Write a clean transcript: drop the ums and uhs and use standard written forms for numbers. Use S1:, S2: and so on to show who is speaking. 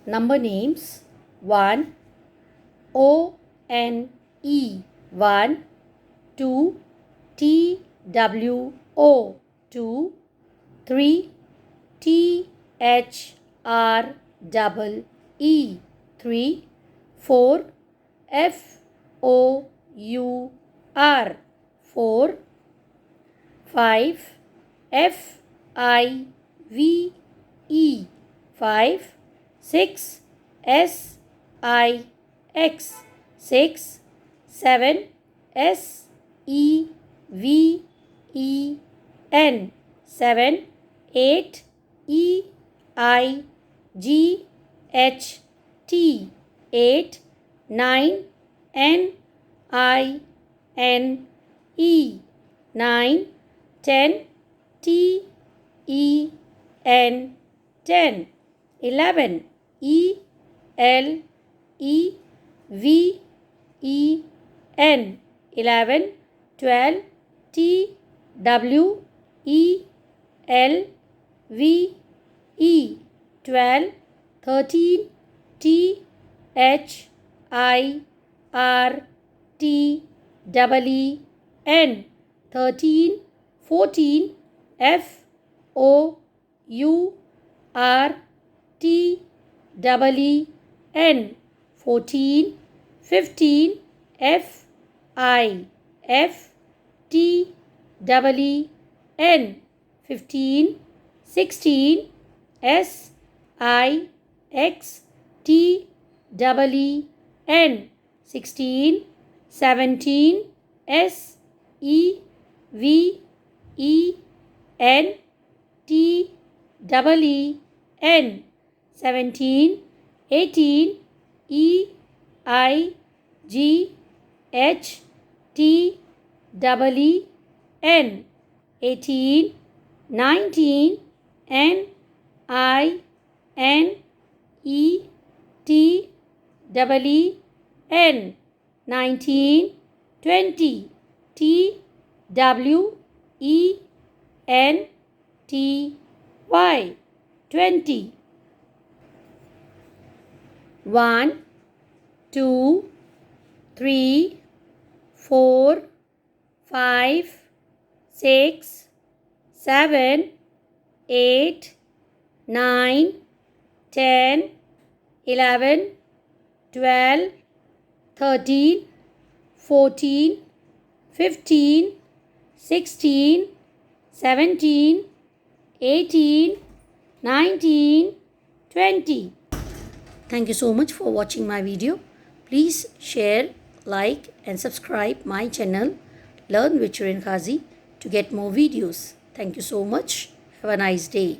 S1: number names. 1 ONE 1, 2 TWO 2, 3 THREE 3, 4 FOUR 4, 5 FIVE 5, 6 SIX 6, 7 SEVEN 7, 8 EIGHT 8, 9 NINE 9, 10 TEN 10, 11 ELEVEN 11, 12 TWELVE 12, 13 THIRTEEN 13, 14 FOURTEEN 14, 15 FIFTEEN 15, 16 SIXTEEN 16, 17 SEVENTEEN 17, 18 EIGHTEEN 18, 19 NINETEEN 19, 20 TWENTY 20, 1 2 3 4 5 6 7 8 9 10 11 12 13 14 15 16 17 18 19 20. Thank you so much for watching my video. Please share, like and subscribe my channel Learn with Shirin Qazi to get more videos. Thank you so much. Have a nice day.